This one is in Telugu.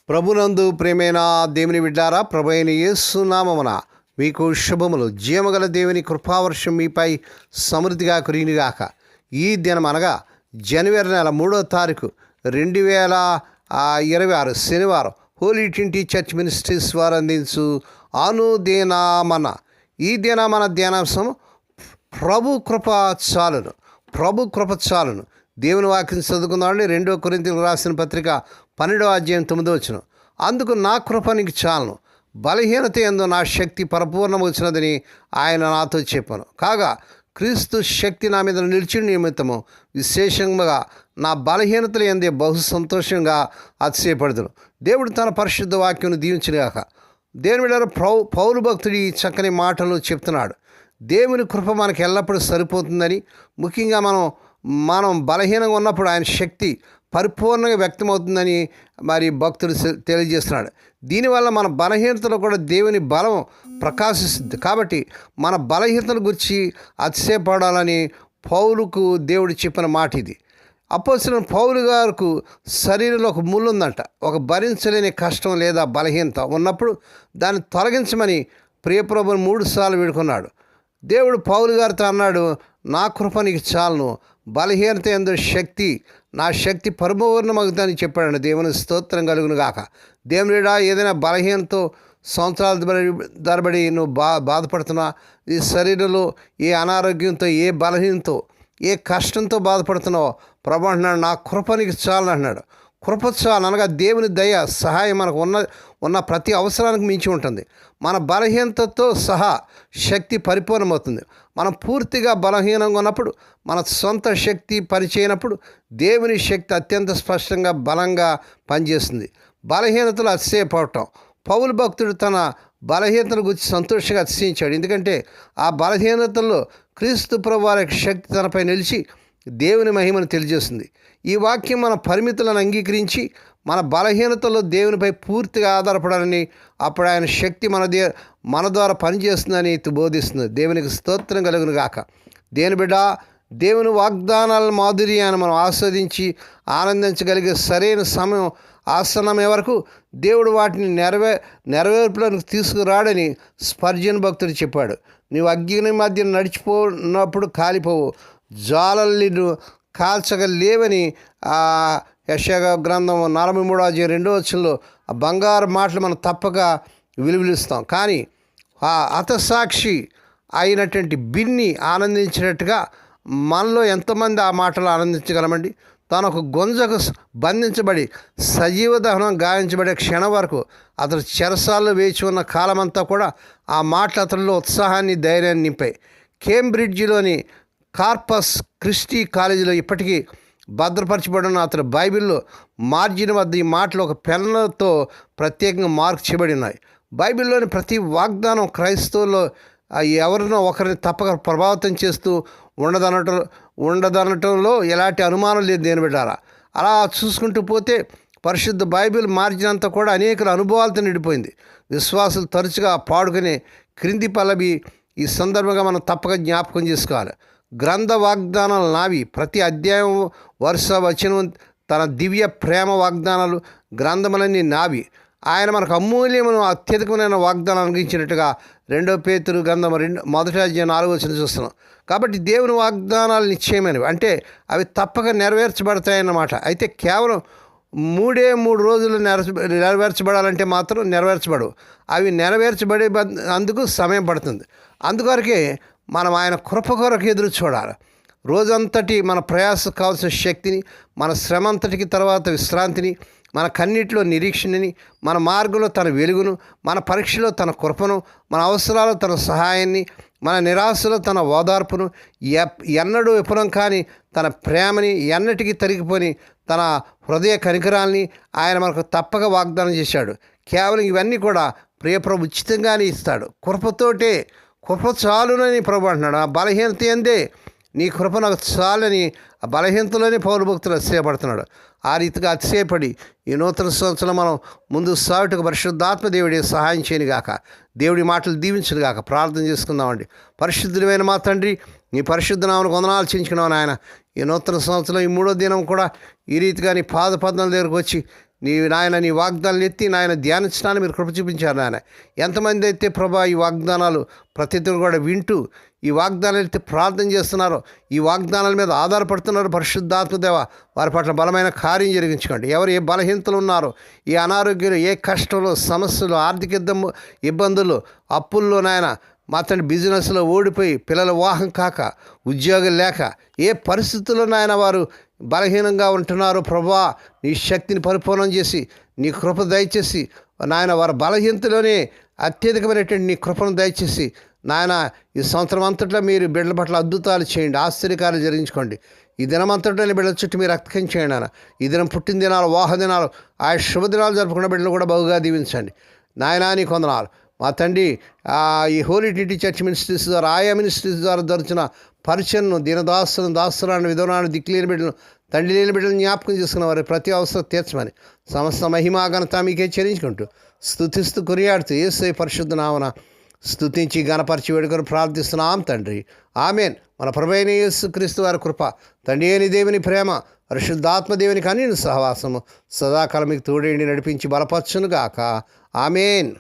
ప్రభునందు ప్రేమైన దేవుని బిడ్డారా, ప్రభు అయిన యేసు నామమున మీకు శుభములు. జీవగల దేవుని కృపావర్షం మీపై సమృద్ధిగా కురియునుగాక. ఈ దినం అనగా జనవరి నెల 3వ తారీఖు 2026 శనివారం హోలీ ట్రినిటీ చర్చ్ మినిస్ట్రీస్ వారు అందించు అనుదినమన. ఈ దినమన ధ్యానాంశం ప్రభు కృప చాలును. ప్రభు కృప చాలును. దేవుని వాక్యం చదువుకుందామండి. 2 కొరింథీయులకు రాసిన పత్రిక 12వ అధ్యాయం 9వ వచనం. అందుకు నా కృప నీకు చాలును, బలహీనత యందు నా శక్తి పరిపూర్ణమవుతున్నదని ఆయన నాతో చెప్పాను. కాగా క్రీస్తు శక్తి నా మీద నిలిచిన నిమిత్తము విశేషంగా నా బలహీనతల యందే బహు సంతోషంగా అతిశయపడుదును. దేవుడు తన పరిశుద్ధ వాక్యం దీవించుగాక. దేవుని బిడ్డలారా, పౌలు భక్తుడు ఈ చక్కని మాటలు చెప్తున్నాడు. దేవుని కృప మనకు ఎల్లప్పుడూ సరిపోతుందని, ముఖ్యంగా మనం బలహీనంగా ఉన్నప్పుడు ఆయన శక్తి పరిపూర్ణంగా వ్యక్తమవుతుందని మరి భక్తుడు తెలియజేస్తున్నాడు. దీనివల్ల మన బలహీనతలో కూడా దేవుని బలం ప్రకాశిస్తుంది. కాబట్టి మన బలహీనతల గురించి అతిశయపడాలని పౌలుకు దేవుడు చెప్పిన మాట ఇది. అపోస్తలుడైన పౌలు గారికి శరీరంలో ఒక ముళ్ళు ఉందంట. ఒక భరించలేని కష్టం లేదా బలహీనత ఉన్నప్పుడు దాన్ని తొలగించమని ప్రియప్రభుని 3 సార్లు వేడుకున్నాడు. దేవుడు పౌలు గారితో అన్నాడు, నా కృప నీకు చాలును, బలహీనత యందు శక్తి, నా శక్తి పరిపూర్ణమవుతుందని చెప్పాడు. దేవుని స్తోత్రం కలుగును గాక. దేవుడా, ఏదైనా బలహీనతో సంవత్సరాల తరబడి నువ్వు బాధపడుతున్నా, ఈ శరీరంలో ఏ అనారోగ్యంతో, ఏ బలహీనతో, ఏ కష్టంతో బాధపడుతున్నావో ప్రభు అంటున్నాడు, నా కృప నీకు చాలు అన్నాడు. కృప చాలు అనగా దేవుని దయ సహాయం మనకు ఉన్న ప్రతి అవసరానికి మించి ఉంటుంది. మన బలహీనతతో సహా శక్తి పరిపూర్ణమవుతుంది. మనం పూర్తిగా బలహీనంగా ఉన్నప్పుడు, మన సొంత శక్తి పనిచేయనప్పుడు దేవుని శక్తి అత్యంత స్పష్టంగా బలంగా పనిచేస్తుంది. బలహీనతలు అతిశయపడటం. పౌలు భక్తుడు తన బలహీనతల గురించి సంతోషంగా అతిశయించాడు. ఎందుకంటే ఆ బలహీనతల్లో క్రీస్తు ప్రభు వారి శక్తి తనపై నిలిచి దేవుని మహిమను తెలియజేస్తుంది. ఈ వాక్యం మన పరిమితులను అంగీకరించి మన బలహీనతలో దేవునిపై పూర్తిగా ఆధారపడాలని, అప్పుడు ఆయన శక్తి మన ద్వారా పనిచేస్తుందని బోధిస్తుంది. దేవునికి స్తోత్రం కలుగును గాక. దేని బిడ్డ, దేవుని వాగ్దానాల మాధుర్యాన్ని మనం ఆస్వాదించి ఆనందించగలిగే సరైన సమయం ఆసన్నమే వరకు దేవుడు వాటిని నెరవేర్పులకు తీసుకురాడని స్పర్జన్ భక్తుడు చెప్పాడు. నీవు అగ్ని మధ్య నడిచిపోయినప్పుడు కాలిపోవు, జ్వాలలు కాల్చగలేవని యెషయా గ్రంథం 43వ అధ్యాయం 2వ వచనంలో ఆ బంగారు మాటలు మనం తప్పక విలువిలుస్తాం. కానీ ఆ హతసాక్షి అయినటువంటి బిన్ని ఆనందించినట్టుగా మనలో ఎంతమంది ఆ మాటలు ఆనందించగలమండి? తాను ఒక గొంజకు బంధించబడి సజీవ దహనం గావించబడే క్షణం వరకు అతడు చెరసాల్లో వేచి ఉన్న కాలమంతా కూడా ఆ మాటలు అతనిలో ఉత్సాహాన్ని, ధైర్యాన్ని నింపాయి. కేంబ్రిడ్జిలోని కార్పస్ క్రిస్టీ కాలేజీలో ఇప్పటికీ భద్రపరచబడిన అతని బైబిల్లో మార్జిన్ వద్ద ఈ మాటలు ఒక పెన్నుతో ప్రత్యేకంగా మార్క్ చేయబడి ఉన్నాయి. బైబిల్లోని ప్రతి వాగ్దానం క్రైస్తవుల్లో ఎవరినో ఒకరిని తప్పక ప్రభావితం చేస్తూ ఉండదనటంలో ఎలాంటి అనుమానం లేదు. దేని బిడ్డారా, అలా చూసుకుంటూ పోతే పరిశుద్ధ బైబిల్ మార్జిన్ అంతా కూడా అనేక అనుభవాలతో నిండిపోయింది. విశ్వాసులు తరచుగా పాడుకునే క్రింది పల్లవి ఈ సందర్భంగా మనం తప్పక జ్ఞాపకం చేసుకోవాలి. గ్రంథ వాగ్దానాలు నావి, ప్రతి అధ్యాయం వరుస వచనం తన దివ్య ప్రేమ వాగ్దానాలు గ్రంథములన్నీ నావి. ఆయన మనకు అమూల్యమైన అత్యధికమైన వాగ్దానాలు అందించినట్టుగా 2 పేతురు గ్రంథం 1వ అధ్యాయం 4వ వచనం చూస్తున్నాం. కాబట్టి దేవుని వాగ్దానాలు నిశ్చయమైనవి, అంటే అవి తప్పక నెరవేర్చబడతాయన్నమాట. అయితే కేవలం 3 రోజులు నెరవేర్చబడాలంటే మాత్రం నెరవేర్చబడవు. అవి నెరవేర్చబడే అందుకు సమయం పడుతుంది. అందుకొరకే మనం ఆయన కృప కొరకు ఎదురు చూడాలి. రోజంతటి మన ప్రయాస కావాల్సిన శక్తిని, మన శ్రమ అంతటికి తర్వాత విశ్రాంతిని, మన కన్నిటిలో నిరీక్షణని, మన మార్గంలో తన వెలుగును, మన పరీక్షలో తన కృపను, మన అవసరాల్లో తన సహాయాన్ని, మన నిరాశలో తన ఓదార్పును, ఎన్నడూ విఫలం కాని తన ప్రేమని, ఎన్నటికీ తరిగిపోని తన హృదయ కనికరాల్ని ఆయన మనకు తప్పక వాగ్దానం చేశాడు. కేవలం ఇవన్నీ కూడా ప్రియప్రభు ఉచితంగానే ఇస్తాడు. కృప చాలునని ప్రభు అంటున్నాడు. ఆ బలహీనత ఏందే నీ కృప నాకు చాలని ఆ బలహీనతలోనే పౌలు భక్తులు అతిశయపడుతున్నాడు. ఆ రీతిగా అతిశయపడి ఈ నూతన సంవత్సరం మనం ముందు సాగుటకు పరిశుద్ధాత్మ దేవుడి సహాయం చేయను గాక. దేవుడి మాటలు దీవించను గాక. ప్రార్థన చేసుకుందామండి. పరిశుద్ధుడైన మా తండ్రి, నీ పరిశుద్ధ నామమునకు వందనాలు చెల్లించుకున్నావు నాయన. ఈ నూతన సంవత్సరం ఈ 3వ దినం కూడా ఈ రీతిగా నీ పాదపద్మల దగ్గరకు వచ్చి నాయన నీ వాగ్దానాలు ఎత్తి నాయన ధ్యానించడానికి మీరు కృప చూపించారు నాయన. ఎంతమంది అయితే ప్రభా ఈ వాగ్దానాలు ప్రతిదిన కూడా వింటూ ఈ వాగ్దానాలు అయితే ప్రార్థన చేస్తున్నారో, ఈ వాగ్దానాల మీద ఆధారపడుతున్నారు పరిశుద్ధాత్మదేవ, వారి పట్ల బలమైన కార్యం జరిగించుకోండి. ఎవరు ఏ బలహీనతలు ఉన్నారో, ఏ అనారోగ్యాలు, ఏ కష్టంలో, సమస్యలు, ఆర్థిక ఇబ్బందులు, అప్పుల్లో నాయన మా తండ్రి బిజినెస్లో ఓడిపోయి పిల్లల వివాహం కాక ఉద్యోగం లేక ఏ పరిస్థితుల్లో నాయన వారు బలహీనంగా ఉంటున్నారో ప్రభా, నీ శక్తిని పరిపూర్ణం చేసి నీ కృప దయచేసి నాయన వారి బలహీనతలోనే అత్యధికమైనటువంటి నీ కృపను దయచేసి నాయన ఈ సంవత్సరం అంతట్లో మీరు బిడ్డల పట్ల అద్భుతాలు చేయండి, ఆశ్చర్యకార్యాలు జరిగించుకోండి. ఈ దినమంతట్లోనే బిడ్డల చుట్టూ మీరు రక్తం చేయండి నాయన. ఈ దినం పుట్టిన దినాలు, వాహ దినాలు, ఆ శుభదినాలు జరుపుకున్న బిడ్డలు కూడా బహుగా దీవించండి నాయనా. నీ కొందనాలు మా తండ్రి ఈ హోలీ ట్రినిటీ చర్చ్ మినిస్ట్రీస్ ద్వారా, ఆయా మినిస్ట్రీస్ ద్వారా దొరికిన పరిచయను, దీనదాసులను, దాసురాన్ని, విధవరాన్ని, దిక్కులేని బిడ్డలను, తండ్రి లేని బిడ్డలను జ్ఞాపకం చేసుకున్న వారి ప్రతి అవసరం తీర్చమని సమస్త మహిమా ఘనత మీకే చెల్లించుకుంటూ స్తుతిస్తూ కొనియాడుతూ యేసయ్య పరిశుద్ధ నామమున స్తుతించి గణపరిచి వేడుకొని ప్రార్థిస్తున్నాం తండ్రి, ఆమేన్. మన ప్రభువైన యేసుక్రీస్తు వారి కృప, తండ్రి అయిన దేవుని ప్రేమ, పరిశుద్ధాత్మ దేవుని కనీన సహవాసము సదాకాలం మీకు తోడేండి నడిపించి బలపరచునుగాక. ఆమేన్.